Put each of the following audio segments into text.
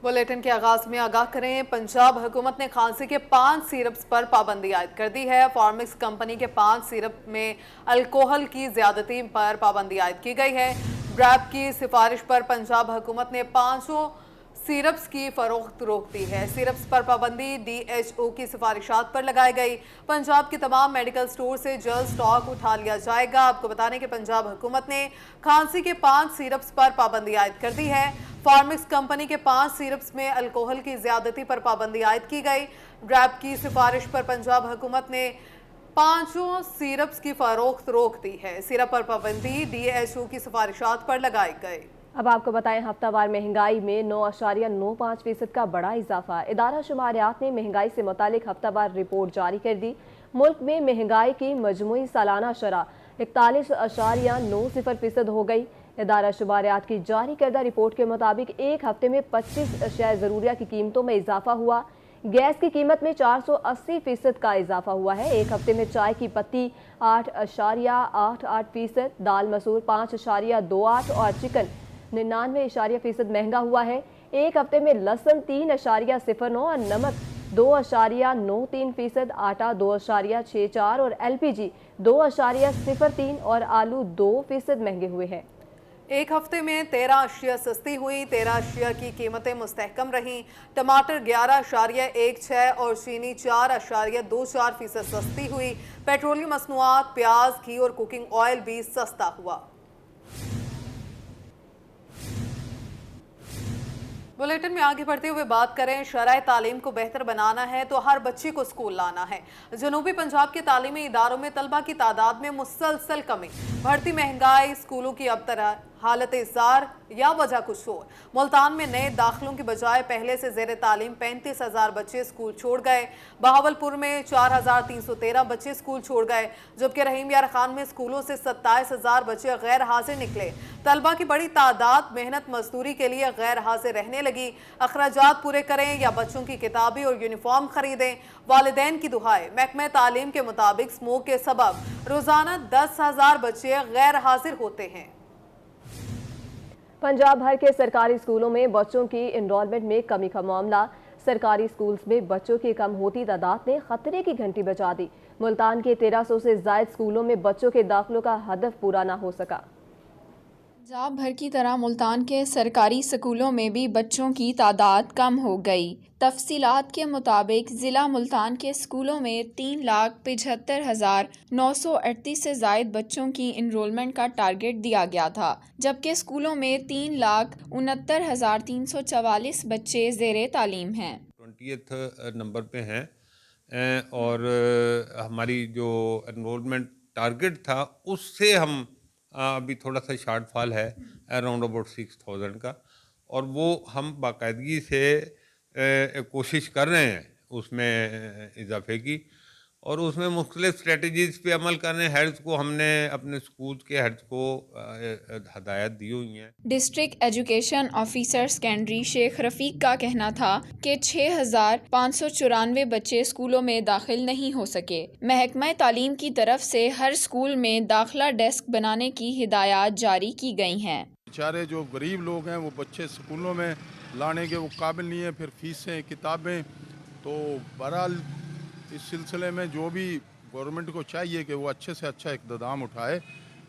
Bulletin के आगाज में आगाह करें। पंजाब हुकूमत ने खांसी के 5 सिरप्स पर पाबंदी आयद कर दी है। फार्मिक्स कंपनी के 5 सिरप में अल्कोहल की ज्यादती पर पाबंदी आयद की गई है। ब्रैप की सिफारिश पर पंजाब हुकूमत ने 500 सिरप्स की फरोख्त रोक दी है। सिरप्स पर पाबंदी DHO की सिफारिशात पर लगाई गई। पंजाब के तमाम मेडिकल स्टोर से जल्द स्टॉक उठा लिया जाएगा। आपको बता दें कि पंजाब हुकूमत ने खांसी के 5 सिरप्स पर पाबंदी आयद कर दी है। फार्मिक्स कंपनी के 5 सिरप्स में अल्कोहल की ज्यादती पर पाबंदी आयद की गई। ड्रैप की सिफारिश पर पंजाब हुकूमत ने 500 सिरप्स की फरोख्त रोक दी है। सिरप पर पाबंदी DHO की सिफारिशात पर लगाई गई। अब आपको बताएं, हफ्तावार महंगाई में 9.95% का बड़ा इजाफा। इदारा शुमारियात ने महंगाई से मुतालिक हफ्तावार रिपोर्ट जारी कर दी। मुल्क में महंगाई की मजमूई सालाना शरह 41.90% हो गई। इदारा शुमारियात की जारी करदा रिपोर्ट के मुताबिक एक हफ्ते में 25 अशिया ज़रूरिया की कीमतों में इजाफा हुआ। गैस की कीमत में 480% का इजाफा हुआ है। एक हफ्ते में चाय की पत्ती 8.88%, दाल मसूर 5.28 और चिकन 99% महंगा हुआ है। एक हफ्ते में लहसुन 3.09 और नमक 2.93%, आटा 2.64 और LPG 2.03 और आलू 2% महंगे हुए हैं। एक हफ्ते में 13 अशिया सस्ती हुई। 13 अशिया की कीमतें मुस्तहकम रहीं। टमाटर 11.16 और चीनी 4.24% सस्ती हुई। पेट्रोलियम मसनूआत, प्याज, घी और कुकिंग ऑयल भी सस्ता हुआ। बुलेटिन में आगे बढ़ते हुए बात करें, शरह तालीम को बेहतर बनाना है तो हर बच्चे को स्कूल लाना है। जनूबी पंजाब के तालीमी इदारों में तलबा की तादाद में मुसलसल कमी, बढ़ती महंगाई, स्कूलों की अब तरह हालत इज़ार या वजह कुछ और। मुल्तान में नए दाखिलों की बजाय पहले से ज़ेर तालीम 35,000 बच्चे स्कूल छोड़ गए। बहावलपुर में 4,313 बच्चे स्कूल छोड़ गए, जबकि रहीम यार खान में स्कूलों से 27,000 बच्चे गैर हाजिर निकले। तलबा की बड़ी तादाद मेहनत मजदूरी के लिए गैर हाजिर रहने लगी। अखराजात पूरे करें या बच्चों की किताबें और यूनिफॉर्म खरीदें, वालिदैन की दुहाई। महकमा तालीम के मुताबिक स्मोक के सबब रोजाना 10,000 बच्चे गैर हाजिर होते हैं। पंजाब भर के सरकारी स्कूलों में बच्चों की इनरोलमेंट में कमी का मामला। सरकारी स्कूल्स में बच्चों की कम होती तादाद ने खतरे की घंटी बजा दी। मुल्तान के 1300 से ज़ायद स्कूलों में बच्चों के दाखिलों का हदफ पूरा ना हो सका। पंजाब भर की तरह मुल्तान के सरकारी स्कूलों में भी बच्चों की तादाद कम हो गई। तफसीलात के मुताबिक ज़िला मुल्तान के स्कूलों में 3,75,938 से ज़ायद बच्चों की इनरोलमेंट का टारगेट दिया गया था, जबकि स्कूलों में 3,69,344 बच्चे ज़ेरे तालीम हैं। 20th नंबर पे हैं और हमारी जो एनरोलमेंट टारगेट था उससे हम अभी थोड़ा सा शॉर्टफॉल है अराउंड अबाउट 6,000 का, और वो हम बाकायदगी से कोशिश कर रहे हैं उसमें इजाफे की, और उसमें मुख्तलिफ स्ट्रेटजीज़ पे अमल कर रहे हैं। हेड्स को हमने अपने स्कूल के हेड्स को हदायत दी हुई हैं। District education officer secondary Sheikh Rafiq का कहना था कि 6,594 बच्चे स्कूलों में दाखिल नहीं हो सके। महकमा तालीम की तरफ से हर स्कूल में दाखिला डेस्क बनाने की हिदायत जारी की गई हैं। बेचारे जो गरीब लोग हैं वो बच्चे स्कूलों में लाने के वो काबिल नहीं है, फिर फीसें, किताबें, तो बहरहाल इस सिलसिले में जो भी गवर्नमेंट को चाहिए कि वो अच्छे से अच्छा इक़दाम उठाए,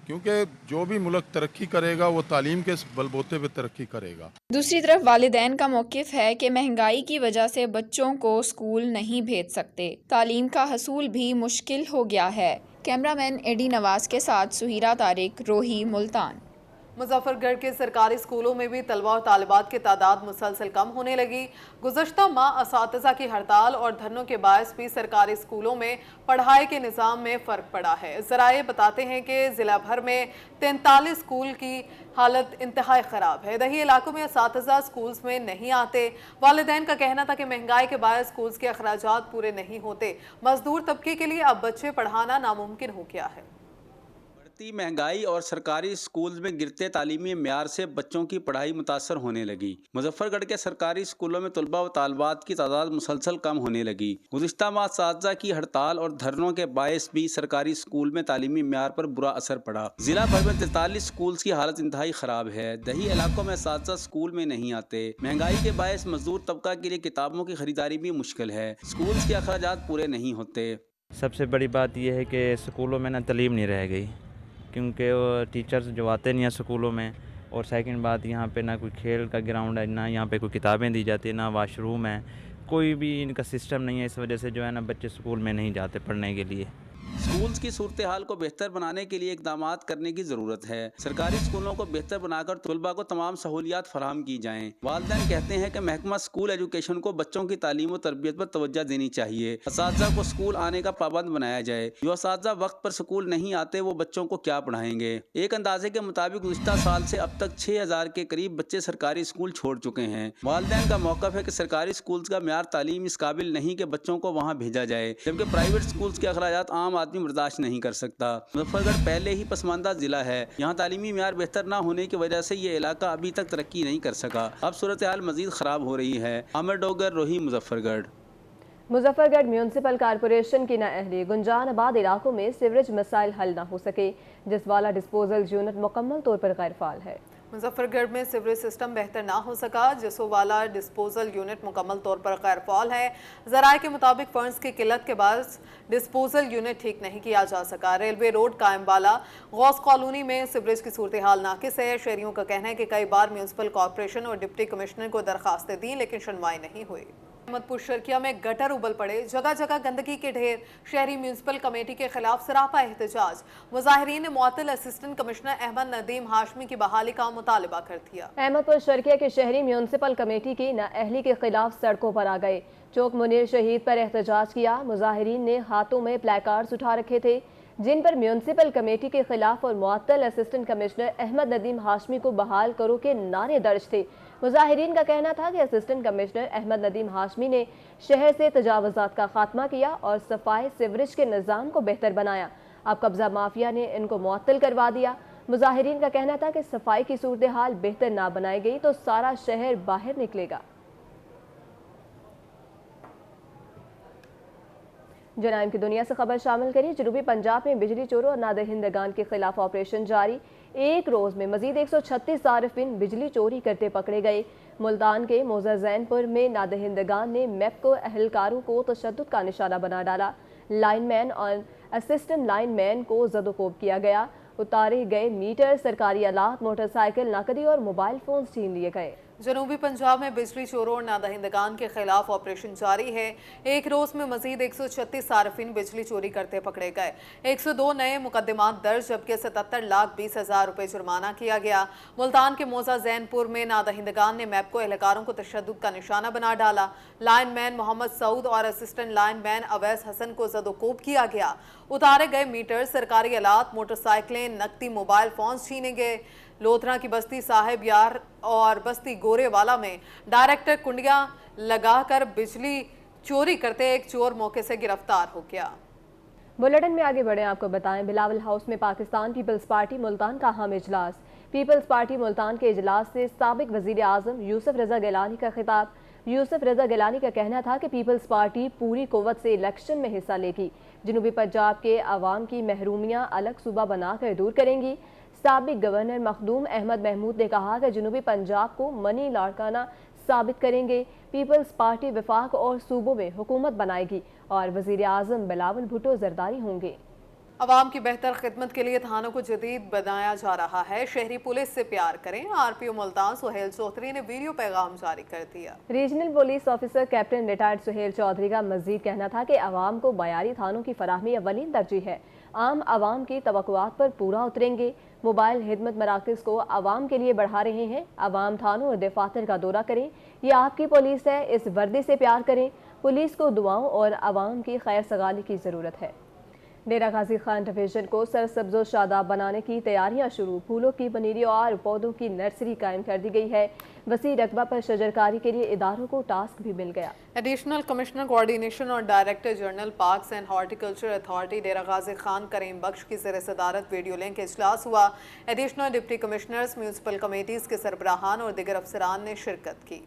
क्योंकि जो भी मुल्क तरक्की करेगा वो तालीम के बलबूते पे तरक्की करेगा। दूसरी तरफ वालिदैन का मौक़िफ़ है कि महंगाई की वजह से बच्चों को स्कूल नहीं भेज सकते, तालीम का हसूल भी मुश्किल हो गया है। कैमरामैन एडी नवाज के साथ सुहीरा तारिक, रोही, मुल्तान। मुजफ्फरगढ़ के सरकारी स्कूलों में भी तलबा और तालिबात की तादाद मुसलसल कम होने लगी। गुज़श्ता माह असातिज़ा की हड़ताल और धरनों के बायस भी सरकारी स्कूलों में पढ़ाई के निज़ाम में फ़र्क पड़ा है। ज़राए बताते हैं कि ज़िला भर में 43 स्कूल की हालत इंतहाई ख़राब है। दही इलाकों में असातिज़ा स्कूल्स में नहीं आते। वालिदैन का कहना था कि महंगाई के बायस स्कूल्स के अखराजात पूरे नहीं होते। मजदूर तबके के लिए अब बच्चे पढ़ाना नामुमकिन हो गया है। بڑھتی مہنگائی اور سرکاری سکولز میں گرتے تعلیمی معیار سے بچوں کی پڑھائی متاثر ہونے لگی۔ مظفر گڑھ کے سرکاری سکولوں میں طلباء و طالبات کی تعداد مسلسل کم ہونے لگی۔ گزشتہ ماہ اساتذہ کی ہڑتال اور دھرنوں کے باعث بھی سرکاری سکول میں تعلیمی معیار پر برا اثر پڑا۔ ضلع بھر میں 43 سکولز کی حالت انتہائی خراب ہے۔ دیہی علاقوں میں اساتذہ سکول میں نہیں آتے۔ مہنگائی کے باعث مزدور طبقہ کے لیے کتابوں کی خریداری بھی مشکل ہے۔ سکولز کے اخراجات پورے نہیں ہوتے۔ سب سے بڑی بات یہ ہے کہ سکولوں میں تعلیم نہیں رہ گئی، کیونکہ وہ ٹیچرز جو آتے نہیں ہیں سکولوں میں، اور سیکنڈ بات یہاں پہ نہ کوئی کھیل کا گراؤنڈ ہے، نہ یہاں پہ کوئی کتابیں دی جاتی ہیں، نہ واش روم ہے، کوئی بھی ان کا سسٹم نہیں ہے۔ اس وجہ سے جو ہے بچے سکول میں نہیں جاتے پڑھنے کے لیے۔ سکولز کی صورتحال کو بہتر بنانے کے لیے اقدامات کرنے کی ضرورت ہے۔ سرکاری سکولوں کو بہتر بنا کر طلباء کو تمام سہولیات فراہم کی جائیں۔ والدین کہتے ہیں کہ محکمہ سکول ایجوکیشن کو بچوں کی تعلیم و تربیت پر توجہ دینی چاہیے۔ اساتذہ کو سکول آنے کا پابند بنایا جائے۔ جو اساتذہ وقت پر سکول نہیں آتے وہ بچوں کو کیا پڑھائیں گے؟ ایک اندازے کے مطابق گزشتہ سال سے اب تک 6000 کے قریب بچے سرکاری سکول چھوڑ چکے ہیں۔ والدین کا موقف ہے کہ سرکاری سکولز کا معیار تعلیم اس قابل نہیں کہ بچوں کو وہاں بھیجا جائے، جبکہ پرائیویٹ سکولز کے اخراجات عام آدمی برداشت نہیں کر سکتا۔ مظفر گڑھ پہلے ہی پسماندہ ضلع ہے۔ یہاں تعلیمی معیار بہتر نہ ہونے کی وجہ سے یہ علاقہ ابھی تک ترقی نہیں کر سکا۔ اب صورتحال مزید خراب ہو رہی ہے۔ عامر ڈوگر، روہی، مظفر گڑھ۔ مظفر گڑھ میونسپل کارپوریشن کی نااہلی گنجان آباد علاقوں میں سیوریج مسائل حل نہ ہو سکے، جس والا ڈسپوزل یونٹ مکمل طور پر غیر فعال ہے۔ مظفر گڑھ میں سیوریج سسٹم بہتر نہ ہو سکا، جسو والا ڈسپوزل یونٹ مکمل طور پر غیر فعال ہے۔ ذرائع کے مطابق فنڈز کی قلت کے باعث ڈسپوزل یونٹ ٹھیک نہیں کیا جا سکا۔ ریلوے روڈ قائم بالا غوث کالونی میں سیوریج کی صورتحال ناقص ہے۔ شہریوں کا کہنا ہے کہ کئی بار میونسپل کارپوریشن اور ڈپٹی کمشنر کو درخواستیں دیں لیکن سنوائی نہیں ہوئی۔ احمد پور شرکیہ میں گٹر ابل پڑے، جگہ جگہ گندگی کے ڈھیر، شہری میونسپل کمیٹی کے خلاف سراپا احتجاج۔ مظاہرین نے معطل اسسٹنٹ کمشنر احمد ندیم ہاشمی کی بحالی کا مطالبہ کر دیا۔ احمد پور شرکیہ کے شہری میونسپل کمیٹی کی نااہلی کے خلاف سڑکوں پر آ گئے، چوک منیر شہید پر احتجاج کیا۔ مظاہرین نے ہاتھوں میں پلے کارڈز اٹھا رکھے تھے جن پر میونسپل کمیٹی کے خلاف اور معطل اسسٹنٹ کمشنر احمد ندیم ہاشمی کو بحال کرو کے نعرے درج تھے۔ مظاہرین کا کہنا تھا کہ اسسٹنٹ کمشنر احمد ندیم ہاشمی نے شہر سے تجاوزات کا خاتمہ کیا اور صفائی سیوریج کے نظام کو بہتر بنایا۔ اب قبضہ مافیا نے ان کو معطل کروا دیا۔ مظاہرین کا کہنا تھا کہ صفائی کی صورتحال بہتر نہ بنائی گئی تو سارا شہر باہر نکلے گا۔ جرائم کی دنیا سے خبر شامل کری۔ جنوبی پنجاب میں بجلی چوروں اور نادہندگان کے خلاف آپریشن جاری۔ ایک روز میں مزید 136 صارفین بجلی چوری کرتے پکڑے گئے۔ ملتان کے موزہ زین پور میں نادہندگان نے میپکو اہلکاروں کو تشدد کا نشانہ بنا ڈالا۔ لائن مین اور اسسٹنٹ لائن مین کو زد و کوب کیا گیا۔ اتارے گئے میٹر، سرکاری آلات، موٹر سائیکل، نقدی اور موبائل فونز چھین لیے گئے۔ جنوبی پنجاب میں بجلی چوروں اور نادہندگان کے خلاف آپریشن جاری ہے۔ ایک روز میں مزید 136 صارفین بجلی چوری کرتے پکڑے گئے۔ 102 نئے مقدمات درج، جبکہ 77,20,000 روپے جرمانہ کیا گیا۔ ملتان کے موزہ زین پور میں نادہندگان نے میپکو اہلکاروں کو تشدد کا نشانہ بنا ڈالا۔ لائن مین محمد سعود اور اسسٹنٹ لائن مین اویس حسن کو زد و کوب کیا گیا۔ اتارے گئے میٹر، سرکاری آلات، موٹر سائیکلیں، نقدی، موبائل فونز چھینے گئے۔ لودھرا کی بستی صاحب یار اور بستی گورے والا میں ڈائریکٹر کنڈیاں لگا کر بجلی چوری کرتے ایک چور موقع سے گرفتار ہو گیا۔ بلیٹن میں آگے بڑھیں، آپ کو بتائیں بلاول ہاؤس میں پاکستان پیپلز پارٹی ملتان کا اہم اجلاس۔ پیپلز پارٹی ملتان کے اجلاس سے سابق وزیر اعظم یوسف رضا گیلانی کا خطاب۔ یوسف رضا گیلانی کا کہنا تھا کہ پیپلز پارٹی پوری قوت سے الیکشن میں حصہ لے گی، جنوبی پنجاب کے عوام کی محرومیاں الگ صوبہ بنا کر دور کریں گی۔ سابق گورنر مخدوم احمد محمود نے کہا کہ جنوبی پنجاب کو منی لاڑکانہ ثابت کریں گے۔ پیپلز پارٹی وفاق اور صوبوں میں حکومت بنائے گی اور وزیر اعظم بلاول بھٹو زرداری ہوں گے۔ عوام کی بہتر خدمت کے لیے تھانوں کو جدید بنایا جا رہا ہے، شہری پولیس سے پیار کریں۔ R P O Multan Sohail Chaudhry نے ویڈیو پیغام جاری کر دیا۔ Regional police officer captain retired Sohail Chaudhry کا مزید کہنا تھا کہ عوام کو معیاری تھانوں کی فراہمی اولین ترجیح ہے۔ عام عوام کی توقعات پر پورا اتریں گے۔ موبائل خدمت مراکز کو عوام کے لیے بڑھا رہے ہیں۔ عوام تھانوں اور دفاتر کا دورہ کریں، یہ آپ کی پولیس ہے، اس وردی سے پیار کریں۔ پولیس کو دعاؤں اور عوام کی خیر سگالی کی ضرورت ہے۔ डेरा गाजी खान डिवीजन को सरसब्ज व शादाब बनाने की तैयारियां शुरू। फूलों की पनीरी और पौधों की नर्सरी कायम कर दी गई है। वसी रकबा पर शजरकारी के लिए इदारों को टास्क भी मिल गया। एडिशनल कमिश्नर कोऑर्डिनेशन और director general parks and horticulture authority Dera Ghazi Khan Karim Bakhsh की ज़ेर सदारत वीडियो लिंक इजलास हुआ। Additional deputy commissioners, municipal committees के सरबराहान और दीगर अफसरान ने शिरकत की।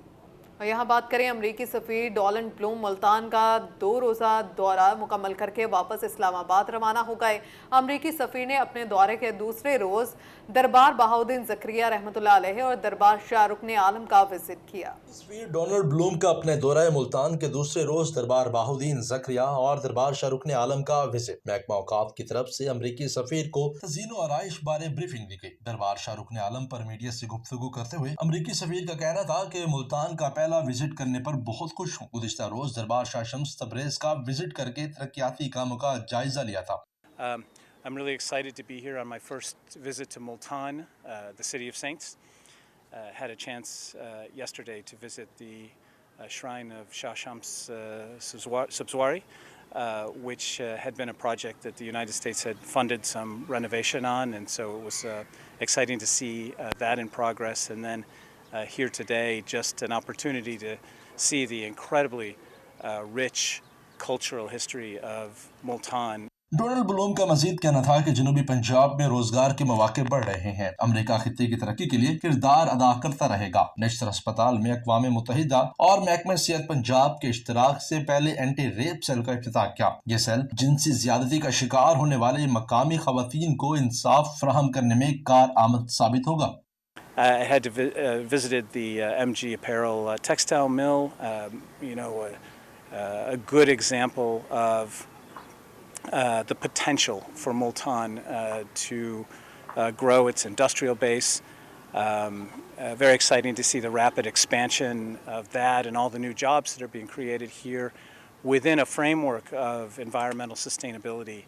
और यहाँ बात करें अमरीकी सफ़ीर डोनाल्ड ब्लूम मुल्तान का 2 रोज़ा दौरा मुकम्मल करके वापस इस्लामाबाद रवाना हो गए। अमरीकी सफ़ीर ने अपने दौरे के दूसरे रोज़ दरबार बहाउद्दीन ज़करिया रहमतुल्लाह अलैह और दरबार शाह रुकन आलम का विजिट किया। सफ़ीर डोनाल्ड ब्लूम का अपने दौरा मुल्तान के दूसरे रोज़ दरबार बहाउद्दीन ज़करिया और दरबार शाह रुकन आलम का विजिट। महकमा औकाफ की तरफ से अमरीकी सफ़ीर को तज़ीन व आराइश बारे ब्रीफिंग दी गई। दरबार शाह रुकन आलम पर मीडिया से गुफ्तगू करते हुए अमरीकी सफ़ीर का कहना था कि मुल्तान का पहला विजिट करने पर बहुत खुश हूँ। गुज़िश्ता रोज दरबार शाह शम्स तबरेज़ का विजिट करके तरक्याती कामों का जायजा लिया था। I'm really excited to be here on my first visit to Multan, the city of saints. Had a chance yesterday to visit the shrine of Shah Shams Subzwari, which had been a project that the United States had funded some renovation on, and so it was exciting to see that in progress. And then here today, just an opportunity to see the incredibly rich cultural history of Multan. Donald Bloom का मजीद कहना था कि जनूबी पंजाब में रोजगार के मौके बढ़ रहे हैं। अमेरिका खित्ते की तरक्की के लिए किरदार अदा करता रहेगा। नेशनल अस्पताल में अक़वाम मुत्तहिदा और महकमा सेहत पंजाब के इश्तराक से पहले एंटी रेप सेल का इफ्तिताह किया। यह सेल जिनसी ज्यादती का शिकार होने वाले मकामी खवातीन को इंसाफ फराहम करने में कारआमद साबित होगा। I had visited the MG Apparel textile mill, a good example of the potential for Multan to grow its industrial base. Very exciting to see the rapid expansion of that and all the new jobs that are being created here within a framework of environmental sustainability,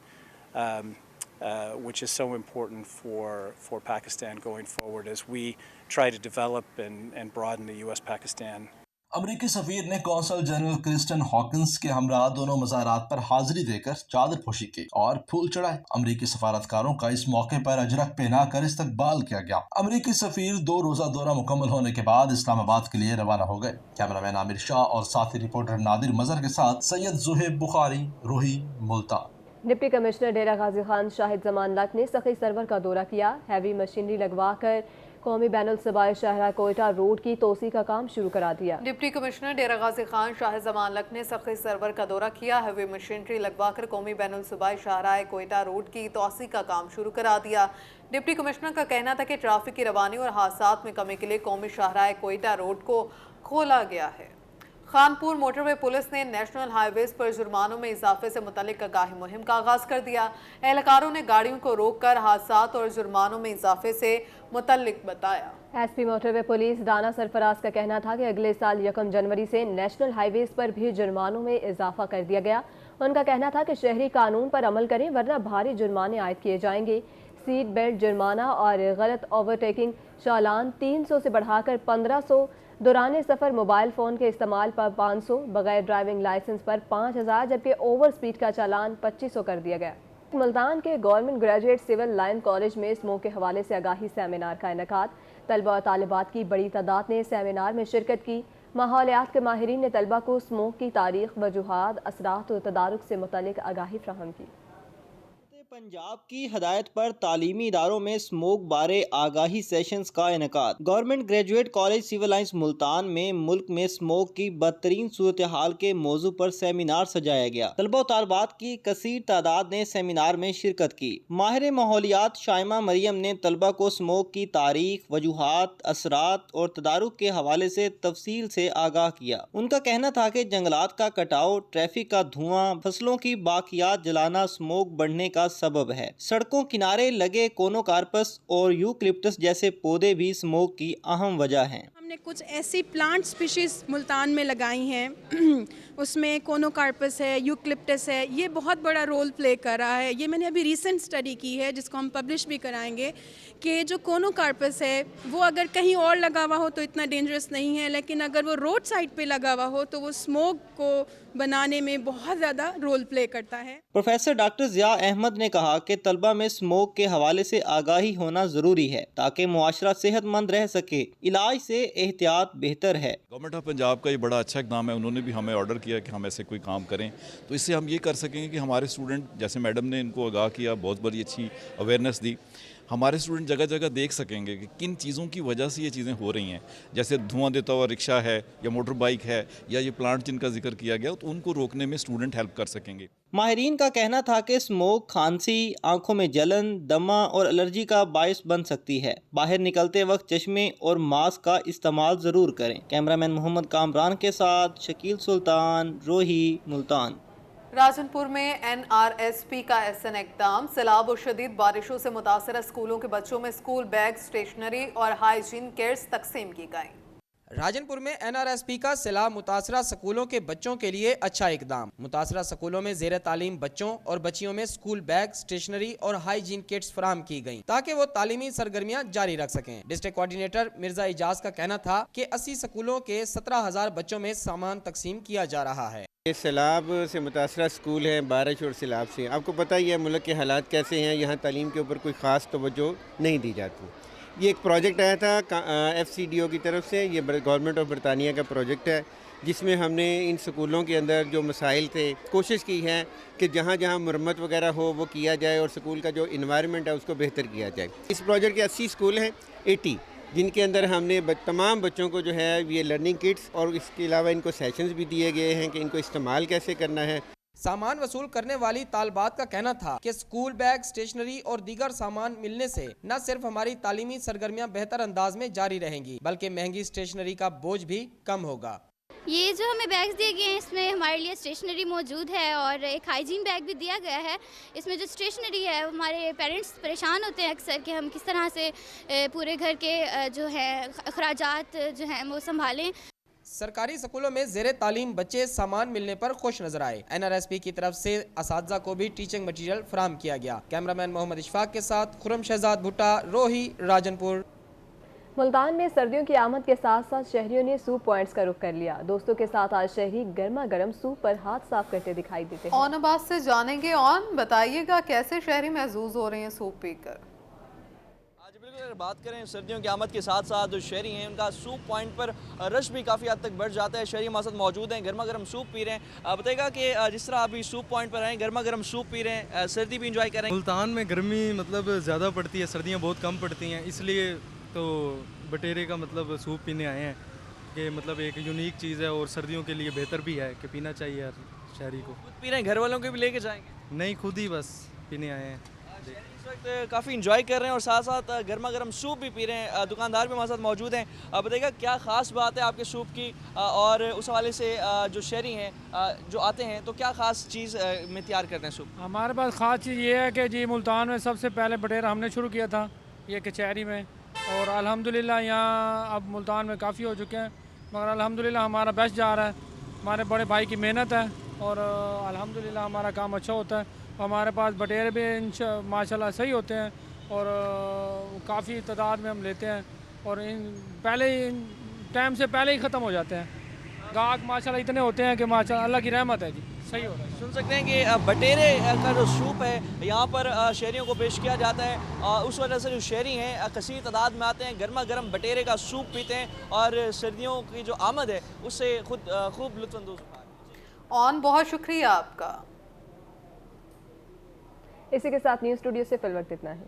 which is so important for Pakistan going forward as we try to develop and broaden the U.S.-Pakistan. अमरीकी सफ़ीर ने consul general Kristen Hawkins के हमरा दोनों मज़ारात पर हाजिरी देकर चादर पोशी की और फूल चढ़ाए। अमरीकी सफारतकारों का इस मौके पर अजरक पहना कर इस्तकबाल किया गया। अमरीकी सफ़ीर 2 रोज़ा दौरा मुकम्मल होने के बाद इस्लामाबाद के लिए रवाना हो गए। कैमरामैन आमिर शाह और साथी रिपोर्टर नादिर मजहर के साथ सैयद ज़ुहैब बुखारी, रोही, मुल्तान। डिप्टी कमिश्नर डेरा गाजी खान शाहिद जमान लक ने सखी सरवर का दौरा किया। हैवी मशीनरी लगवा कर कौमी बैनुल सबाए शाहरा कोयटा रोड की तोसी का काम शुरू करा दिया। डिप्टी कमिश्नर डेरा गाजी खान शाहिद जमान लक ने सखी सरवर का दौरा किया। हैवी मशीनरी लगवा कर कौमी बैनुल सबाए शाहरा कोयटा रोड की तोसी का काम शुरू करा दिया। डिप्टी कमिश्नर का कहना था कि ट्रैफिक की रवानी और हादसात में कमी के लिए कौमी शाहरा कोयटा रोड को खोला गया है। खानपुर मोटरवे पुलिस ने नेशनल हाईवेज पर जुर्मानों में इजाफे से मुतल्लिक आगाही मुहिम का आगाज कर दिया। एहलकारों ने गाड़ियों को रोककर हादसात और जुर्मानों में इजाफे से मुतल्लिक बताया। SP motorway police Rana Sarfaraz का कहना था कि अगले साल 1 जनवरी से नेशनल हाईवेज पर भी जुर्मानों में इजाफा कर दिया गया। उनका कहना था कि शहरी कानून पर अमल करें वरना भारी जुर्माने आयद किए जाएंगे। सीट बेल्ट जुर्माना और गलत ओवरटेकिंग चालान 300 से बढ़ाकर 1500, दौरान सफ़र मोबाइल फ़ोन के इस्तेमाल पर 500, बगैर ड्राइविंग लाइसेंस पर 5000, जबकि ओवर स्पीड का चालान 2500 कर दिया गया। मुल्तान के government graduate civil line college में स्मोक के हवाले से आगाही सेमिनार का इनेकाद। तलबा और तालिबात की बड़ी तादाद ने सेमिनार में शिरकत की। माहौलियात के माहिरीन ने तलबा को स्मोक की तारीख, वजूहात, असरात और तदारुक से मुतल्लिक आगाही फ्राहम की। पंजाब की हदायत पर तालीमी इदारों में स्मोक बारे आगाही सेशंस का इनेकाद। Government graduate college civil lines Multan में मुल्क में स्मोक की बदतरीन सूरत हाल के मौजू पर सेमिनार सजाया गया। तलबा तालबात की कसीर तादाद ने सेमिनार में शिरकत की। माहिर माहौलियात शाइमा मरियम ने तलबा को स्मोक की तारीख, वजूहात, असरात और तदारुक के हवाले से तफसील से आगाह किया। उनका कहना था कि जंगलात का कटाव, ट्रैफिक का धुआं, फसलों की बाकियात जलाना स्मोक बढ़ने का सबब है। सड़कों किनारे लगे कोनोकार्पस और यूकलिप्टस जैसे पौधे भी स्मोक की अहम वजह हैं। हमने कुछ ऐसी प्लांट स्पीशीज मुल्तान में लगाई हैं उसमें कोनोकार्पस है, यूकलिप्टस है, ये बहुत बड़ा रोल प्ले कर रहा है। ये मैंने अभी रीसेंट स्टडी की है जिसको हम पब्लिश भी कराएंगे कि जो कोनोकार्पस है वो अगर कहीं और लगा हुआ हो तो इतना डेंजरस नहीं है, लेकिन अगर वो रोड साइड पे लगा हुआ हो तो वो स्मोक को बनाने में बहुत ज़्यादा रोल प्ले करता है। प्रोफेसर डॉक्टर ज़िया अहमद ने कहा कि तलबा में स्मोक के हवाले से आगाही होना ज़रूरी है ताकि मुआशरा सेहतमंद रह सके। इलाज से एहतियात बेहतर है। गवर्नमेंट ऑफ पंजाब का ये बड़ा अच्छा इक़दाम है, उन्होंने भी हमें ऑर्डर किया कि हम ऐसे कोई काम करें, तो इससे हम ये कर सकेंगे कि हमारे स्टूडेंट, जैसे मैडम ने इनको आगाह किया, बहुत बड़ी अच्छी अवेयरनेस दी, हमारे स्टूडेंट जगह जगह देख सकेंगे कि किन चीज़ों की वजह से ये चीज़ें हो रही हैं। जैसे धुआं देता हुआ रिक्शा है या मोटर बाइक है या ये प्लांट जिनका जिक्र किया गया, तो उनको रोकने में स्टूडेंट हेल्प कर सकेंगे। माहिरीन का कहना था कि स्मोक खांसी, आंखों में जलन, दमा और एलर्जी का बायस बन सकती है। बाहर निकलते वक्त चश्मे और मास्क का इस्तेमाल ज़रूर करें। कैमरामैन मोहम्मद कामरान के साथ शकील सुल्तान, रोही, मुल्तान। राजनपुर में NRSP का एहसन इक़दाम। सैलाब और शदीद बारिशों से मुतासरा स्कूलों के बच्चों में स्कूल बैग, स्टेशनरी और हाइजीन किट्स तकसीम की गई। राजनपुर में NRSP का सैलाब मुतासरा स्कूलों के बच्चों के लिए अच्छा इकदाम। मुतासरा स्कूलों में ज़ेर तालीम बच्चों और बच्चियों में स्कूल बैग, स्टेशनरी और हाइजीन किट्स फराहम की गयी ताकि वो तालीमी सरगर्मियाँ जारी रख सकें। डिस्ट्रिक्ट कोऑर्डिनेटर मिर्जा इजाज का कहना था कि 80 स्कूलों के 17,000 बच्चों में सामान तकसीम किया जा रहा है। ये सैलाब से मुतासरा स्कूल हैं, बारिश और सैलाब से। आपको पता ही है मुल्क के हालात कैसे हैं, यहाँ तालीम के ऊपर कोई ख़ास तवज्जो नहीं दी जाती। ये एक प्रोजेक्ट आया था FCDO की तरफ से, ये गवर्नमेंट ऑफ बरतानिया का प्रोजेक्ट है जिसमें हमने इन स्कूलों के अंदर जो मसाइल थे कोशिश की है कि जहाँ जहाँ मरम्मत वगैरह हो वो किया जाए और स्कूल का जो इन्वायरमेंट है उसको बेहतर किया जाए। इस प्रोजेक्ट के 80 स्कूल हैं, 80, जिनके अंदर हमने तमाम बच्चों को जो है ये लर्निंग किट्स और इसके अलावा इनको सेशंस भी दिए गए हैं कि इनको इस्तेमाल कैसे करना है। सामान वसूल करने वाली तालबात का कहना था कि स्कूल बैग, स्टेशनरी और दीगर सामान मिलने से न सिर्फ हमारी तालीमी सरगर्मियां बेहतर अंदाज में जारी रहेंगी बल्कि महंगी स्टेशनरी का बोझ भी कम होगा। ये जो हमें बैग्स दिए गए हैं इसमें हमारे लिए स्टेशनरी मौजूद है और एक हाइजीन बैग भी दिया गया है। इसमें जो स्टेशनरी है हमारे पेरेंट्स परेशान होते हैं अक्सर कि हम किस तरह से पूरे घर के जो है अखराजात जो हैं वो संभालें। सरकारी स्कूलों में ज़ेरे तालीम बच्चे सामान मिलने पर खुश नजर आए। NRSP की तरफ से असातिज़ा को भी टीचिंग मटीरियल फराहम किया गया। कैमरामैन मोहम्मद इशफाक के साथ खुरम शहजाद भुट्टा, रोही, राजनपुर। मुल्तान में सर्दियों की आमद के साथ साथ शहरियों ने सूप पॉइंट्स का रुख कर लिया। दोस्तों के साथ आज शहरी गर्मा गर्म सूप पर हाथ साफ करते दिखाई देते हैं। ऑन आबाद से जानेंगे ऑन, बताइएगा कैसे शहरी महसूस हो रहे हैं सूप पीकर। अगर बात करें सर्दियों की आमद के साथ साथ जो शहरी हैं उनका सूप पॉइंट पर रश भी काफ़ी हद तक बढ़ जाता है। शहरी हमारे साथ मौजूद हैं, गर्मा गर्म सूप पी रहे हैं। बताइएगा कि जिस तरह अभी सूप पॉइंट पर आए, गर्मा गर्म सूप पी रहे हैं, सर्दी भी इंजॉय कर रहे हैं। मुल्तान में गर्मी मतलब ज़्यादा पड़ती है, सर्दियाँ बहुत कम पड़ती हैं, इसलिए तो बटेरे का मतलब सूप पीने आए हैं कि मतलब एक यूनिक चीज़ है और सर्दियों के लिए बेहतर भी है कि पीना चाहिए यार शहरी को। खुद पी रहे हैं, घर वालों को भी लेके जाएंगे? नहीं, खुद ही बस पीने आए हैं। इस वक्त काफ़ी इंजॉय कर रहे हैं और साथ साथ गर्मा गर्म सूप भी पी रहे हैं। दुकानदार भी हमारे साथ मौजूद हैं। बताइएगा क्या ख़ास बात है आपके सूप की, और उस हवाले से जो शहरी हैं जो आते हैं तो क्या ख़ास चीज़ में तैयार करते हैं सूप? हमारे पास ख़ास चीज़ ये है कि जी मुल्तान में सबसे पहले बटेरा हमने शुरू किया था ये कचहरी में, और अल्हम्दुलिल्लाह यहाँ अब मुल्तान में काफ़ी हो चुके हैं, मगर अल्हम्दुलिल्लाह हमारा बेस्ट जा रहा है। हमारे बड़े भाई की मेहनत है और अल्हम्दुलिल्लाह हमारा काम अच्छा होता है। हमारे पास बटेरे भी माशाल्लाह सही होते हैं और काफ़ी तादाद में हम लेते हैं और टाइम से पहले ही ख़त्म हो जाते हैं। गाहक माशाल्लाह इतने होते हैं कि माशाल्लाह अल्लाह की रहमत है जी, सही हो रहा है। सुन सकते हैं कि बटेरे का जो सूप है यहाँ पर शहरियों को पेश किया जाता है। उस वजह से जो शहरी हैं कसीर तादाद में आते हैं, गर्मा गर्म बटेरे का सूप पीते हैं और सर्दियों की जो आमद है उससे खूब लुत्फ़अंदोज़। ऑन, बहुत शुक्रिया आपका। इसी के साथ न्यूज़ स्टूडियो से फिल वक्त इतना है।